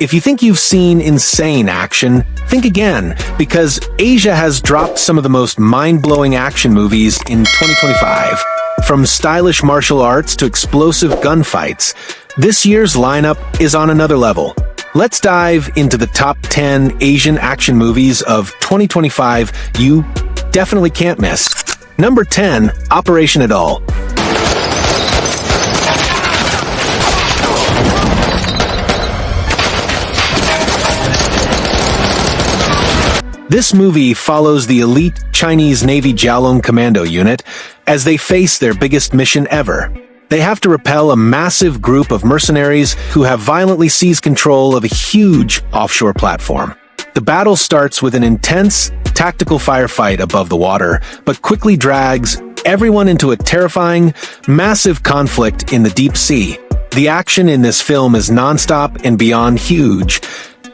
If you think you've seen insane action, think again, because Asia has dropped some of the most mind-blowing action movies in 2025. From stylish martial arts to explosive gunfights, this year's lineup is on another level. Let's dive into the top 10 Asian action movies of 2025 you definitely can't miss. Number 10, Operation Adul. This movie follows the elite Chinese Navy Jiaolong Commando unit as they face their biggest mission ever. They have to repel a massive group of mercenaries who have violently seized control of a huge offshore platform. The battle starts with an intense, tactical firefight above the water, but quickly drags everyone into a terrifying, massive conflict in the deep sea. The action in this film is non-stop and beyond huge,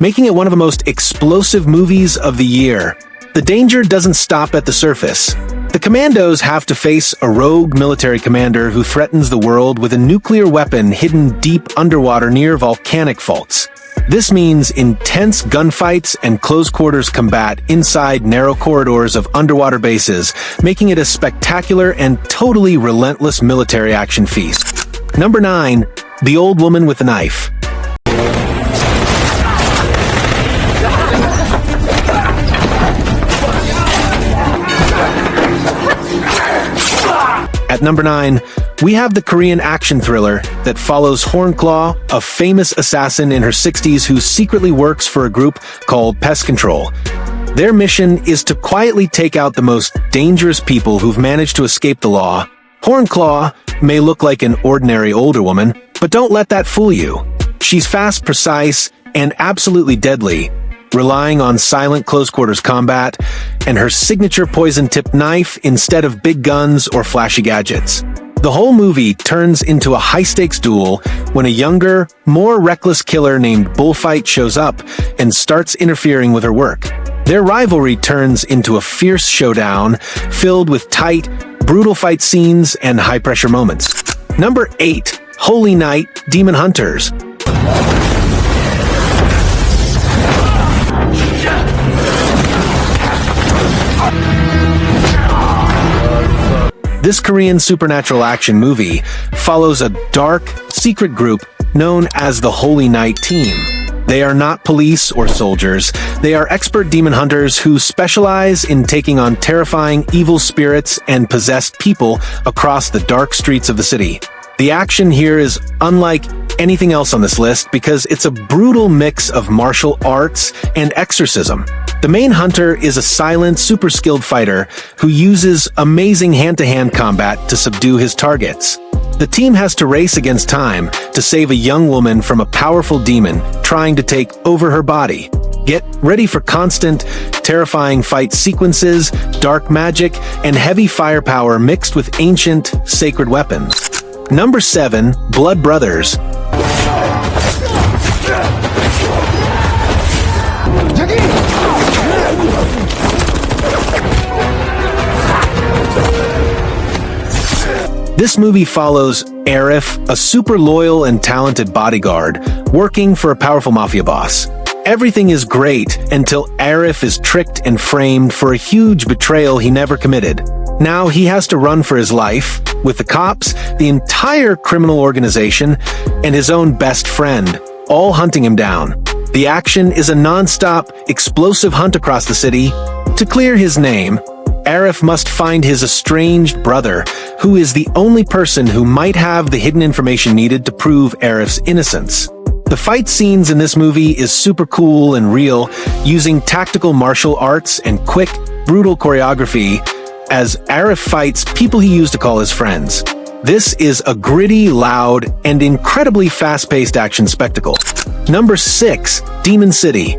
making it one of the most explosive movies of the year. The danger doesn't stop at the surface. The commandos have to face a rogue military commander who threatens the world with a nuclear weapon hidden deep underwater near volcanic faults. This means intense gunfights and close-quarters combat inside narrow corridors of underwater bases, making it a spectacular and totally relentless military action feast. Number 9, The Old Woman with a Knife. At number 9, we have the Korean action thriller that follows Hornclaw, a famous assassin in her 60s who secretly works for a group called Pest Control. Their mission is to quietly take out the most dangerous people who've managed to escape the law. Hornclaw may look like an ordinary older woman, but don't let that fool you. She's fast, precise, and absolutely deadly, relying on silent close-quarters combat and her signature poison-tipped knife instead of big guns or flashy gadgets. The whole movie turns into a high-stakes duel when a younger, more reckless killer named Bullfight shows up and starts interfering with her work. Their rivalry turns into a fierce showdown filled with tight, brutal fight scenes and high-pressure moments. Number 8, Holy Night, Demon Hunters. This Korean supernatural action movie follows a dark, secret group known as the Holy Night Team. They are not police or soldiers. They are expert demon hunters who specialize in taking on terrifying evil spirits and possessed people across the dark streets of the city. The action here is unlike anything else on this list because it's a brutal mix of martial arts and exorcism. The main hunter is a silent, super-skilled fighter who uses amazing hand-to-hand combat to subdue his targets. The team has to race against time to save a young woman from a powerful demon trying to take over her body. Get ready for constant, terrifying fight sequences, dark magic, and heavy firepower mixed with ancient, sacred weapons. Number 7, Blood Brothers. This movie follows Arif, a super loyal and talented bodyguard, working for a powerful mafia boss. Everything is great until Arif is tricked and framed for a huge betrayal he never committed. Now he has to run for his life, with the cops, the entire criminal organization, and his own best friend, all hunting him down. The action is a non-stop, explosive hunt across the city. To clear his name, Arif must find his estranged brother, who is the only person who might have the hidden information needed to prove Arif's innocence. The fight scenes in this movie is super cool and real, using tactical martial arts and quick, brutal choreography as Arif fights people he used to call his friends. This is a gritty, loud, and incredibly fast-paced action spectacle. Number 6, Demon City.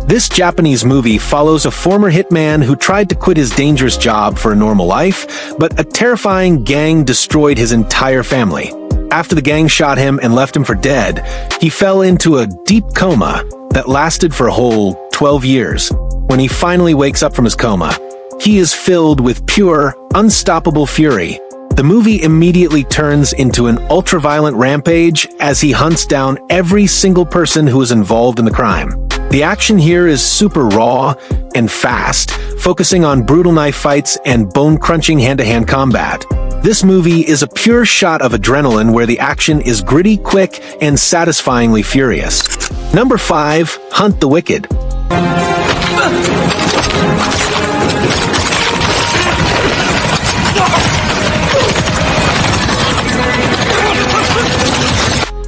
This Japanese movie follows a former hitman who tried to quit his dangerous job for a normal life, but a terrifying gang destroyed his entire family. After the gang shot him and left him for dead, he fell into a deep coma that lasted for a whole 12 years. when he finally wakes up from his coma. He is filled with pure, unstoppable fury. The movie immediately turns into an ultra-violent rampage as he hunts down every single person who is involved in the crime. The action here is super raw and fast, focusing on brutal knife fights and bone-crunching hand-to-hand combat. This movie is a pure shot of adrenaline where the action is gritty, quick, and satisfyingly furious. Number 5. Hunt the Wicked.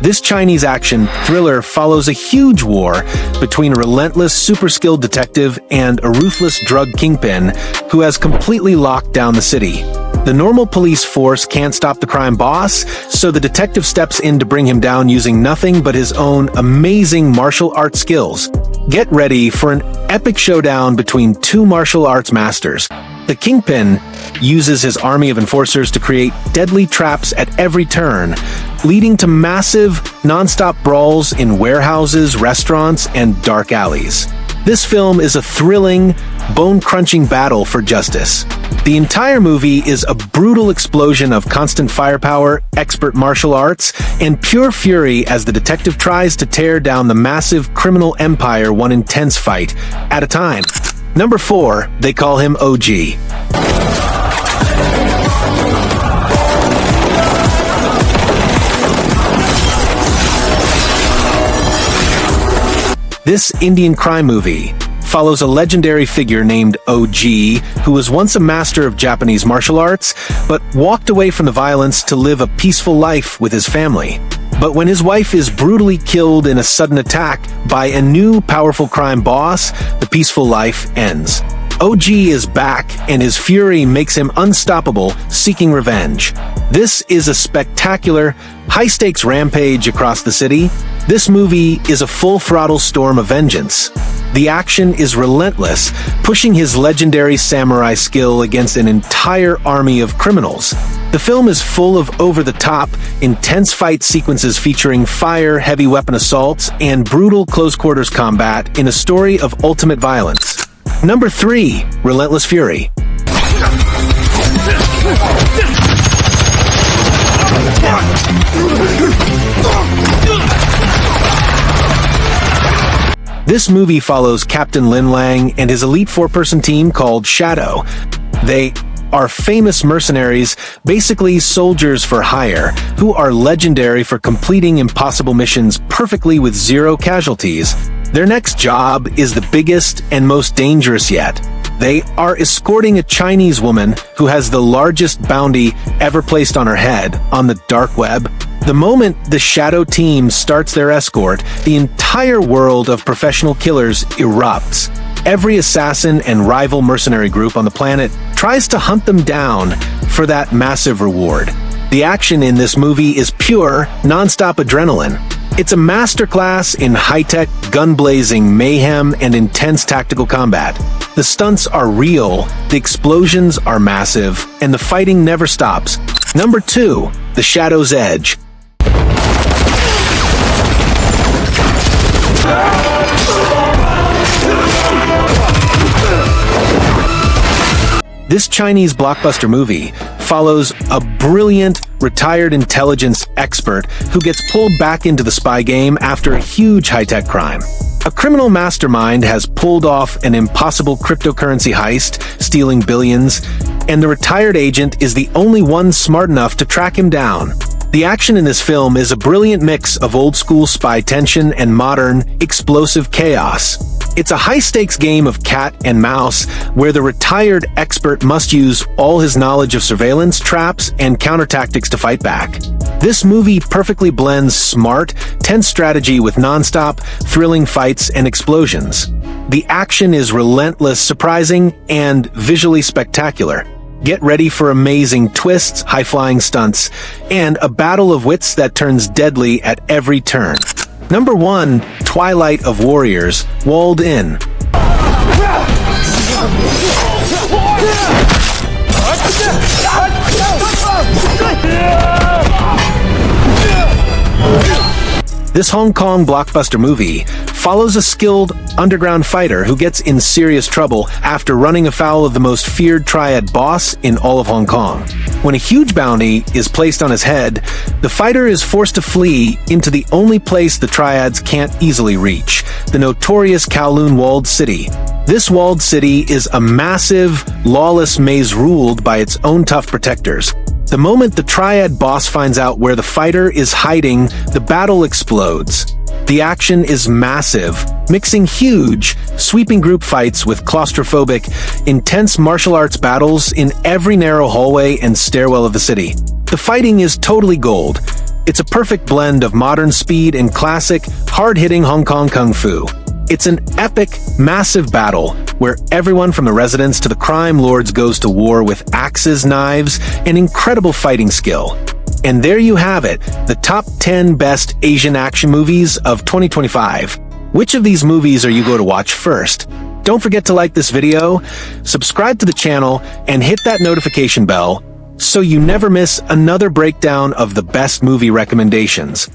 This Chinese action thriller follows a huge war between a relentless, super-skilled detective and a ruthless drug kingpin who has completely locked down the city. The normal police force can't stop the crime boss, so the detective steps in to bring him down using nothing but his own amazing martial arts skills. Get ready for an epic showdown between two martial arts masters. The Kingpin uses his army of enforcers to create deadly traps at every turn, leading to massive, non-stop brawls in warehouses, restaurants, and dark alleys. This film is a thrilling, bone-crunching battle for justice. The entire movie is a brutal explosion of constant firepower, expert martial arts, and pure fury as the detective tries to tear down the massive criminal empire one intense fight at a time. Number 4, they call him OG. This Indian crime movie follows a legendary figure named OG, who was once a master of Japanese martial arts, but walked away from the violence to live a peaceful life with his family. But when his wife is brutally killed in a sudden attack by a new powerful crime boss, the peaceful life ends. OG is back, and his fury makes him unstoppable, seeking revenge. This is a spectacular, high-stakes rampage across the city. This movie is a full-throttle storm of vengeance. The action is relentless, pushing his legendary samurai skill against an entire army of criminals. The film is full of over-the-top, intense fight sequences featuring fire, heavy weapon assaults, and brutal close-quarters combat in a story of ultimate violence. Number 3, Relentless Fury. This movie follows Captain Lin Lang and his elite 4-person team called Shadow. They are famous mercenaries, basically soldiers for hire, who are legendary for completing impossible missions perfectly with 0 casualties. Their next job is the biggest and most dangerous yet. They are escorting a Chinese woman who has the largest bounty ever placed on her head on the dark web. The moment the Shadow team starts their escort, the entire world of professional killers erupts. Every assassin and rival mercenary group on the planet tries to hunt them down for that massive reward. The action in this movie is pure, non-stop adrenaline. It's a masterclass in high-tech, gun-blazing mayhem and intense tactical combat. The stunts are real, the explosions are massive, and the fighting never stops. Number 2, The Shadow's Edge. This Chinese blockbuster movie follows a brilliant, retired intelligence expert who gets pulled back into the spy game after a huge high-tech crime. A criminal mastermind has pulled off an impossible cryptocurrency heist, stealing billions, and the retired agent is the only one smart enough to track him down. The action in this film is a brilliant mix of old-school spy tension and modern, explosive chaos. It's a high-stakes game of cat and mouse where the retired expert must use all his knowledge of surveillance, traps, and counter-tactics to fight back. This movie perfectly blends smart, tense strategy with non-stop, thrilling fights and explosions. The action is relentless, surprising, and visually spectacular. Get ready for amazing twists, high-flying stunts, and a battle of wits that turns deadly at every turn. Number 1, Twilight of Warriors, Walled In. This Hong Kong blockbuster movie follows a skilled underground fighter who gets in serious trouble after running afoul of the most feared triad boss in all of Hong Kong. When a huge bounty is placed on his head, the fighter is forced to flee into the only place the triads can't easily reach, the notorious Kowloon walled city. This walled city is a massive, lawless maze ruled by its own tough protectors. The moment the triad boss finds out where the fighter is hiding, the battle explodes. The action is massive, mixing huge, sweeping group fights with claustrophobic, intense martial arts battles in every narrow hallway and stairwell of the city. The fighting is totally gold. It's a perfect blend of modern speed and classic, hard-hitting Hong Kong kung fu. It's an epic, massive battle where everyone from the residents to the crime lords goes to war with axes, knives, and incredible fighting skill. And there you have it, the top 10 best Asian action movies of 2025. Which of these movies are you going to watch first? Don't forget to like this video, subscribe to the channel, and hit that notification bell so you never miss another breakdown of the best movie recommendations.